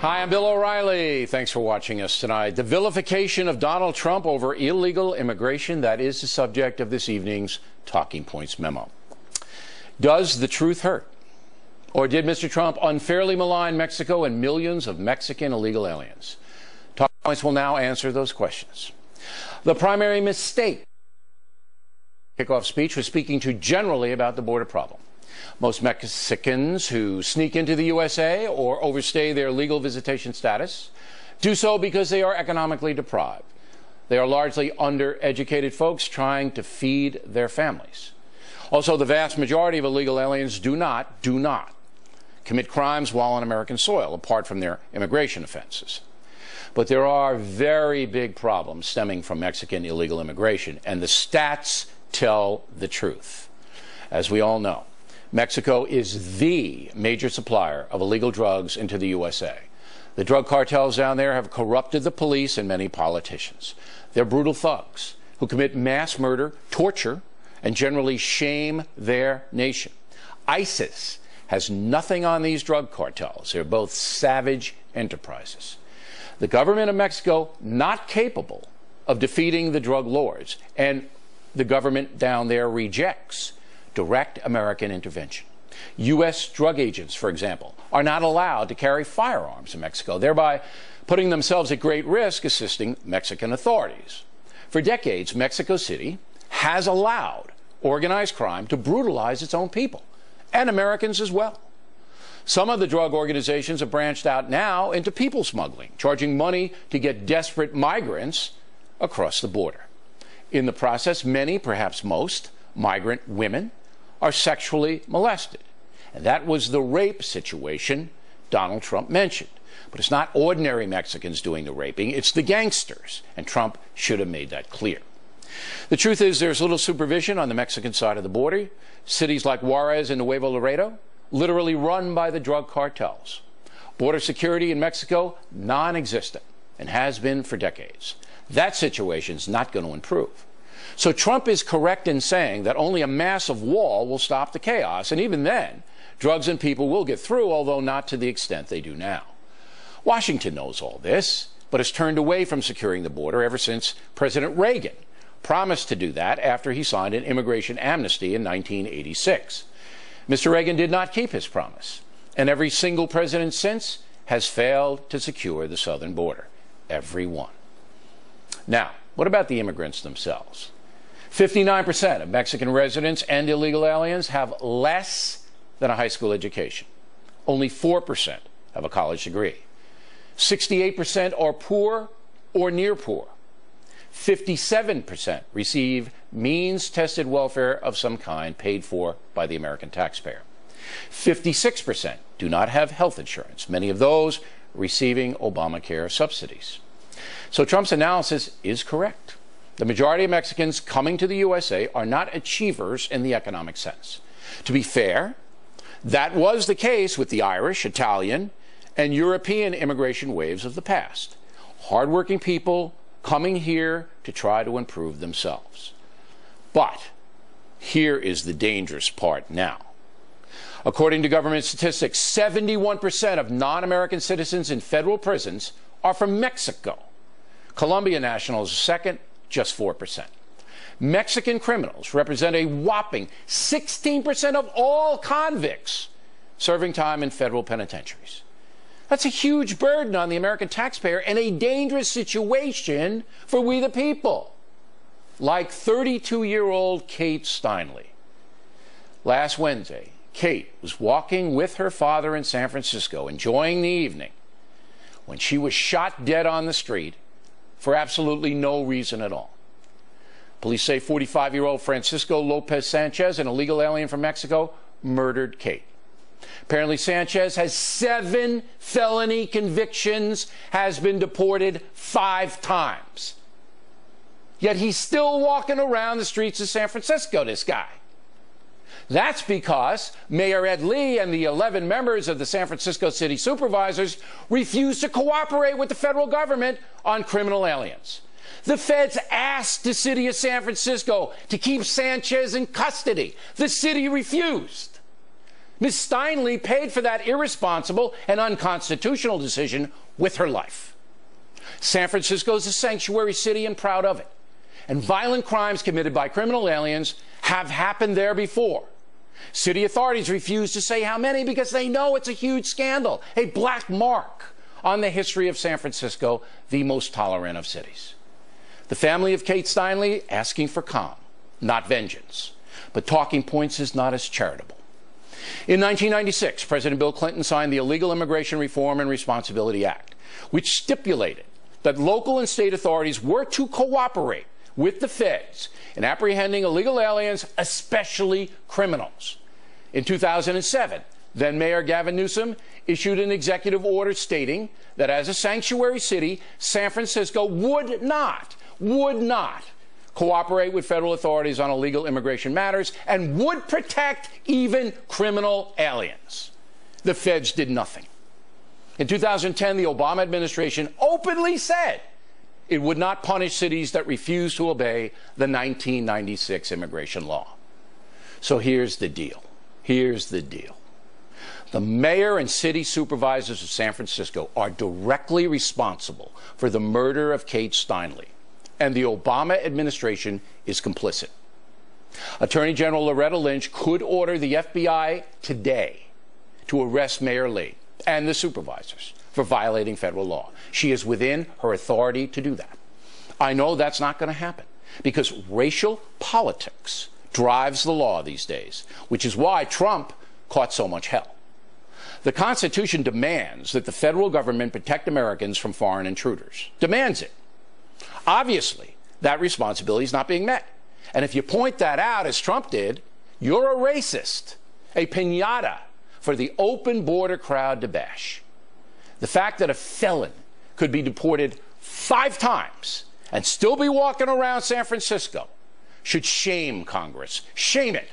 Hi, I'm Bill O'Reilly. Thanks for watching us tonight. The vilification of Donald Trump over illegal immigration, that is the subject of this evening's Talking Points memo. Does the truth hurt? Or did Mr. Trump unfairly malign Mexico and millions of Mexican illegal aliens? Talking Points will now answer those questions. The primary mistake in the kickoff speech was speaking too generally about the border problem. Most Mexicans who sneak into the USA or overstay their legal visitation status do so because they are economically deprived. They are largely undereducated folks trying to feed their families. Also, the vast majority of illegal aliens do not commit crimes while on American soil, apart from their immigration offenses. But there are very big problems stemming from Mexican illegal immigration, and the stats tell the truth. As we all know, Mexico is the major supplier of illegal drugs into the USA. The drug cartels down there have corrupted the police and many politicians. They're brutal thugs who commit mass murder, torture, and generally shame their nation. ISIS has nothing on these drug cartels. They're both savage enterprises. The government of Mexico not capable of defeating the drug lords, and the government down there rejects direct American intervention. U.S. drug agents, for example, are not allowed to carry firearms in Mexico, thereby putting themselves at great risk assisting Mexican authorities. For decades, Mexico City has allowed organized crime to brutalize its own people, and Americans as well. Some of the drug organizations have branched out now into people smuggling, charging money to get desperate migrants across the border. In the process, many, perhaps most, migrant women are sexually molested. And that was the rape situation Donald Trump mentioned. But it's not ordinary Mexicans doing the raping, it's the gangsters. And Trump should have made that clear. The truth is there's little supervision on the Mexican side of the border. Cities like Juarez and Nuevo Laredo, literally run by the drug cartels. Border security in Mexico, non-existent, and has been for decades. That situation's not going to improve. So Trump is correct in saying that only a massive wall will stop the chaos, and even then, drugs and people will get through, although not to the extent they do now. Washington knows all this, but has turned away from securing the border ever since President Reagan promised to do that after he signed an immigration amnesty in 1986. Mr. Reagan did not keep his promise, and every single president since has failed to secure the southern border. Every one. Now, what about the immigrants themselves? 59% of Mexican residents and illegal aliens have less than a high school education. Only 4% have a college degree. 68% are poor or near poor. 57% receive means-tested welfare of some kind paid for by the American taxpayer. 56% do not have health insurance, many of those receiving Obamacare subsidies. So Trump's analysis is correct. The majority of Mexicans coming to the USA are not achievers in the economic sense. To be fair, that was the case with the Irish, Italian, and European immigration waves of the past. Hardworking people coming here to try to improve themselves. But here is the dangerous part now. According to government statistics, 71% of non-American citizens in federal prisons are from Mexico. Colombia nationals are second, just 4%. Mexican criminals represent a whopping 16% of all convicts serving time in federal penitentiaries. That's a huge burden on the American taxpayer and a dangerous situation for we the people. Like 32-year-old Kate Steinle. Last Wednesday, Kate was walking with her father in San Francisco, enjoying the evening, when she was shot dead on the street for absolutely no reason at all. Police say 45-year-old Francisco Lopez Sanchez, an illegal alien from Mexico, murdered Kate. Apparently Sanchez has 7 felony convictions, has been deported 5 times. Yet he's still walking around the streets of San Francisco, this guy. That's because Mayor Ed Lee and the 11 members of the San Francisco City Supervisors refused to cooperate with the federal government on criminal aliens. The feds asked the city of San Francisco to keep Sanchez in custody. The city refused. Ms. Steinle paid for that irresponsible and unconstitutional decision with her life. San Francisco is a sanctuary city and proud of it. And violent crimes committed by criminal aliens have happened there before. City authorities refuse to say how many because they know it's a huge scandal, a black mark on the history of San Francisco, the most tolerant of cities. The family of Kate Steinle asking for calm, not vengeance. But Talking Points is not as charitable. In 1996, President Bill Clinton signed the Illegal Immigration Reform and Responsibility Act, which stipulated that local and state authorities were to cooperate with the feds in apprehending illegal aliens, especially criminals. In 2007, then Mayor Gavin Newsom issued an executive order stating that as a sanctuary city, San Francisco would not cooperate with federal authorities on illegal immigration matters and would protect even criminal aliens. The feds did nothing. In 2010, the Obama administration openly said it would not punish cities that refused to obey the 1996 immigration law. So here's the deal. Here's the deal. The mayor and city supervisors of San Francisco are directly responsible for the murder of Kate Steinle, and the Obama administration is complicit. Attorney General Loretta Lynch could order the FBI today to arrest Mayor Lee and the supervisors for violating federal law. She is within her authority to do that. I know that's not going to happen because racial politics drives the law these days, which is why Trump caught so much hell. The Constitution demands that the federal government protect Americans from foreign intruders. Demands it. Obviously, that responsibility is not being met. And if you point that out, as Trump did, you're a racist, a piñata for the open border crowd to bash. The fact that a felon could be deported 5 times and still be walking around San Francisco should shame Congress. Shame it.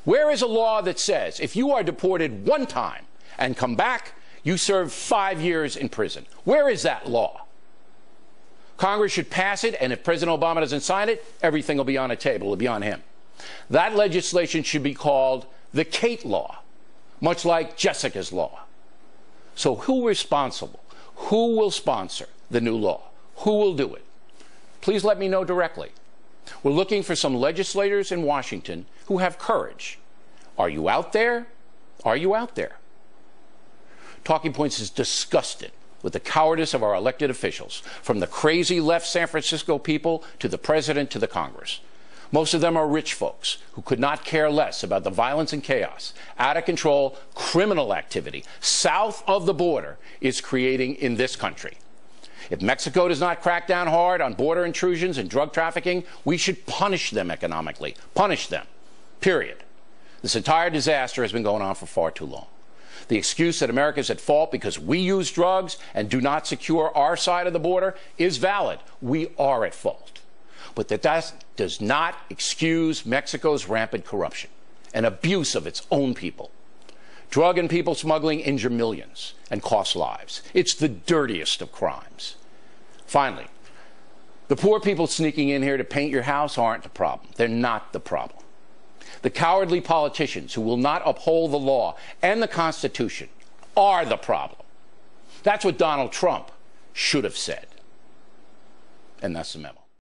Where is a law that says if you are deported 1 time and come back, you serve 5 years in prison? Where is that law? Congress should pass it, and if President Obama doesn't sign it, everything will be on a table. It will be on him. That legislation should be called the Kate Law, much like Jessica's Law. So who's responsible? Who will sponsor the new law? Who will do it? Please let me know directly. We're looking for some legislators in Washington who have courage. Are you out there? Are you out there? Talking Points is disgusted with the cowardice of our elected officials, from the crazy left San Francisco people to the president to the Congress. Most of them are rich folks who could not care less about the violence and chaos, out of control criminal activity south of the border is creating in this country. If Mexico does not crack down hard on border intrusions and drug trafficking, we should punish them economically. Punish them. Period. This entire disaster has been going on for far too long. The excuse that America is at fault because we use drugs and do not secure our side of the border is valid. We are at fault. But that does not excuse Mexico's rampant corruption and abuse of its own people. Drug and people smuggling injure millions and cost lives. It's the dirtiest of crimes. Finally, the poor people sneaking in here to paint your house aren't the problem. They're not the problem. The cowardly politicians who will not uphold the law and the Constitution are the problem. That's what Donald Trump should have said. And that's the memo.